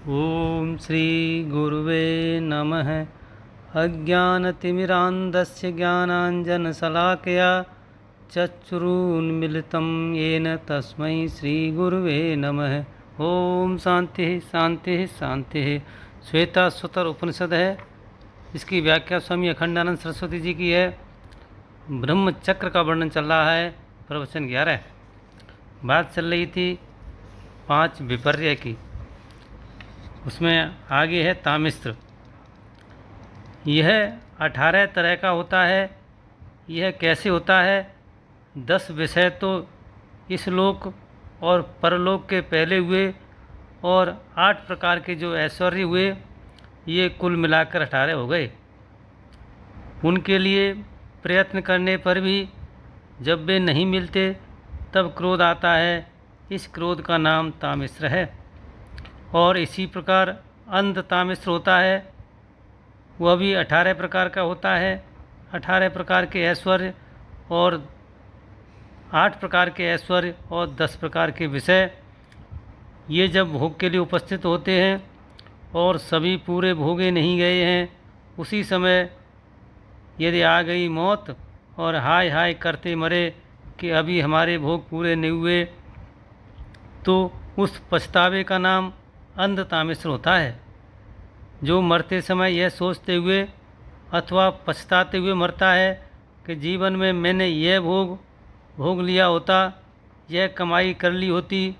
ओम श्री गुरुवे नमः। अज्ञानतिमिरान्धस्य ज्ञानाञ्जनशलाकया चक्षुरुन्मिलितं येन तस्मै श्रीगुरुवे नमः। ओम शांति शांति शांति। श्वेताश्वतर उपनिषद है, इसकी व्याख्या स्वामी अखंडानंद सरस्वती जी की है। ब्रह्म चक्र का वर्णन चल रहा है। प्रवचन 11 बात चल रही थी 5 विपर्य की। उसमें आगे है तामिस्त्र। यह 18 तरह का होता है। यह कैसे होता है? 10 विषय तो इस लोक और परलोक के पहले हुए और 8 प्रकार के जो ऐश्वर्य हुए, ये कुल मिलाकर 18 हो गए। उनके लिए प्रयत्न करने पर भी जब वे नहीं मिलते तब क्रोध आता है। इस क्रोध का नाम तामिस्त्र है। और इसी प्रकार अंध तामिस्त्र होता है, वह भी 18 प्रकार का होता है। 18 प्रकार के ऐश्वर्य और 8 प्रकार के ऐश्वर्य और 10 प्रकार के विषय, ये जब भोग के लिए उपस्थित होते हैं और सभी पूरे भोगे नहीं गए हैं, उसी समय यदि आ गई मौत और हाय हाय करते मरे कि अभी हमारे भोग पूरे नहीं हुए, तो उस पछतावे का नाम अंध तामिस्त्र होता है। जो मरते समय यह सोचते हुए अथवा पछताते हुए मरता है कि जीवन में मैंने यह भोग लिया होता, यह कमाई कर ली होती,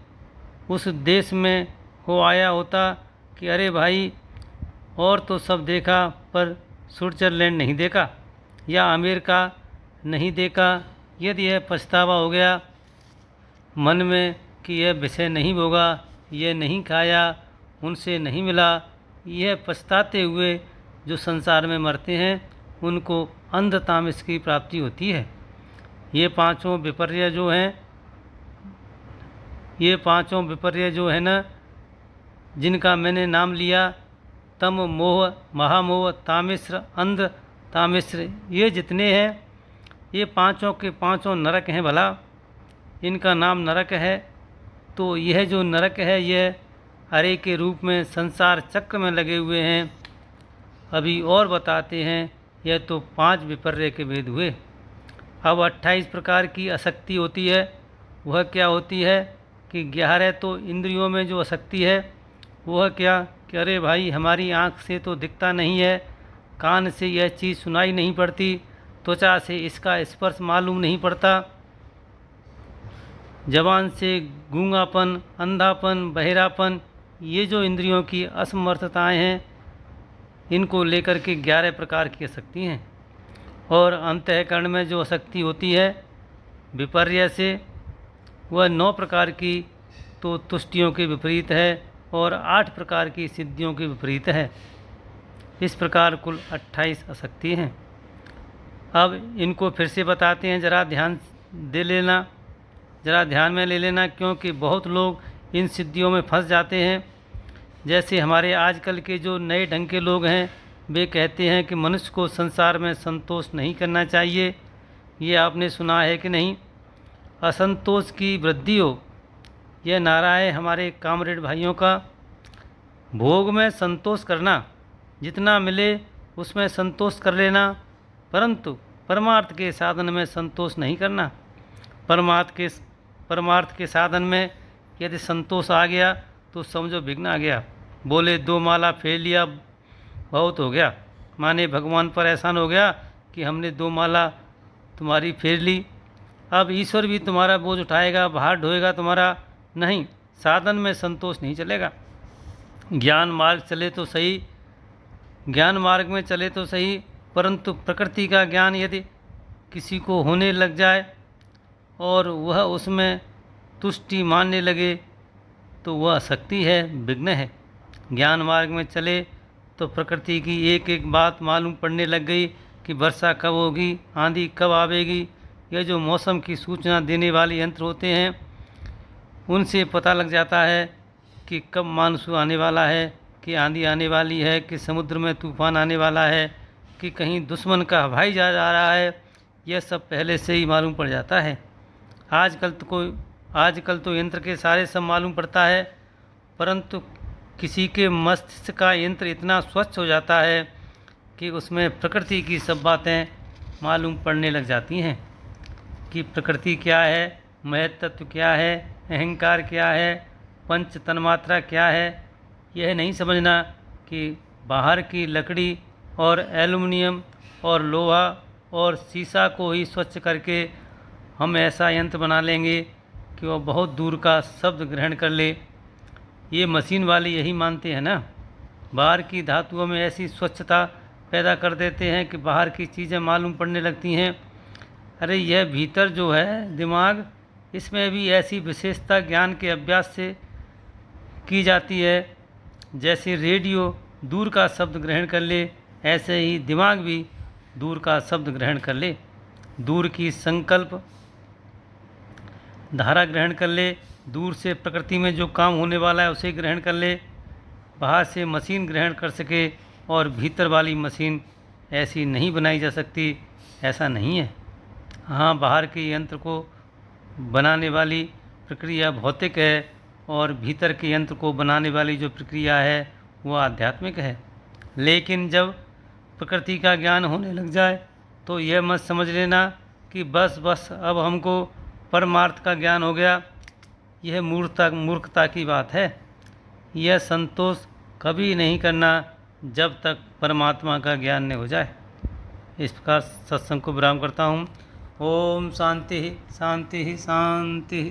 उस देश में हो आया होता कि अरे भाई, और तो सब देखा पर स्विट्ज़रलैंड नहीं देखा या अमेरिका नहीं देखा। यदि यह पछतावा हो गया मन में कि यह विषय नहीं भोगा, यह नहीं खाया, उनसे नहीं मिला, यह पछताते हुए जो संसार में मरते हैं उनको अंध तामिस्त्र की प्राप्ति होती है। ये पांचों विपर्य जो है ना, जिनका मैंने नाम लिया, तम मोह महामोह तामिस्त्र अंध तामिस्त्र, ये जितने हैं ये पांचों के पांचों नरक हैं। भला इनका नाम नरक है। तो यह जो नरक है यह हरे के रूप में संसार चक्र में लगे हुए हैं। अभी और बताते हैं। यह तो 5 विपर्य के भेद हुए। अब 28 प्रकार की आसक्ति होती है। वह क्या होती है कि 11 तो इंद्रियों में जो आसक्ति है, वह क्या कि अरे भाई, हमारी आँख से तो दिखता नहीं है, कान से यह चीज़ सुनाई नहीं पड़ती, त्वचा से इसका स्पर्श मालूम नहीं पड़ता, जबान से गूंगापन, अंधापन, बहिरापन, ये जो इंद्रियों की असमर्थताएं हैं, इनको लेकर के 11 प्रकार की आसक्ति हैं। और अंतःकरण में जो आसक्ति होती है विपर्य से, वह 9 प्रकार की तो तुष्टियों के विपरीत है और 8 प्रकार की सिद्धियों के विपरीत है। इस प्रकार कुल 28 आसक्ति हैं। अब इनको फिर से बताते हैं, ज़रा ध्यान में ले लेना, क्योंकि बहुत लोग इन सिद्धियों में फंस जाते हैं। जैसे हमारे आजकल के जो नए ढंग के लोग हैं, वे कहते हैं कि मनुष्य को संसार में संतोष नहीं करना चाहिए। ये आपने सुना है कि नहीं? असंतोष की वृद्धि हो, यह नारा है हमारे कामरेड भाइयों का। भोग में संतोष करना, जितना मिले उसमें संतोष कर लेना, परंतु परमार्थ के साधन में संतोष नहीं करना। परमार्थ के साधन में यदि संतोष आ गया तो समझो विघ्न आ गया। बोले 2 माला फेर लिया, बहुत हो गया, माने भगवान पर एहसान हो गया कि हमने 2 माला तुम्हारी फेर ली। अब ईश्वर भी तुम्हारा बोझ उठाएगा, भार ढोएगा तुम्हारा। नहीं, साधन में संतोष नहीं चलेगा। ज्ञान मार्ग में चले तो सही, परंतु प्रकृति का ज्ञान यदि किसी को होने लग जाए और वह उसमें तुष्टि मानने लगे तो वह आसक्ति है, विघ्न है। ज्ञान मार्ग में चले तो प्रकृति की एक एक बात मालूम पड़ने लग गई कि वर्षा कब होगी, आंधी कब आवेगी। यह जो मौसम की सूचना देने वाले यंत्र होते हैं, उनसे पता लग जाता है कि कब मानसून आने वाला है, कि आंधी आने वाली है, कि समुद्र में तूफान आने वाला है, कि कहीं दुश्मन का हवाई जहाज आ रहा है। यह सब पहले से ही मालूम पड़ जाता है। आजकल तो यंत्र के सारे सब मालूम पड़ता है, परंतु किसी के मस्तिष्क का यंत्र इतना स्वच्छ हो जाता है कि उसमें प्रकृति की सब बातें मालूम पड़ने लग जाती हैं कि प्रकृति क्या है, महत तत्व क्या है, अहंकार क्या है, पंच तन्मात्रा क्या है। यह नहीं समझना कि बाहर की लकड़ी और एल्युमिनियम और लोहा और शीशा को ही स्वच्छ करके हम ऐसा यंत्र बना लेंगे कि वह बहुत दूर का शब्द ग्रहण कर ले। ये मशीन वाले यही मानते हैं ना। बाहर की धातुओं में ऐसी स्वच्छता पैदा कर देते हैं कि बाहर की चीज़ें मालूम पड़ने लगती हैं। अरे यह भीतर जो है दिमाग, इसमें भी ऐसी विशेषता ज्ञान के अभ्यास से की जाती है। जैसे रेडियो दूर का शब्द ग्रहण कर ले, ऐसे ही दिमाग भी दूर का शब्द ग्रहण कर ले, दूर की संकल्प धारा ग्रहण कर ले, दूर से प्रकृति में जो काम होने वाला है उसे ग्रहण कर ले। बाहर से मशीन ग्रहण कर सके और भीतर वाली मशीन ऐसी नहीं बनाई जा सकती, ऐसा नहीं है। हाँ, बाहर के यंत्र को बनाने वाली प्रक्रिया भौतिक है और भीतर के यंत्र को बनाने वाली जो प्रक्रिया है वो आध्यात्मिक है। लेकिन जब प्रकृति का ज्ञान होने लग जाए तो यह मत समझ लेना कि बस अब हमको परमार्थ का ज्ञान हो गया। यह मूर्खता की बात है। यह संतोष कभी नहीं करना जब तक परमात्मा का ज्ञान नहीं हो जाए। इस प्रकार सत्संग को विराम करता हूँ। ओम शांति शांति शांति।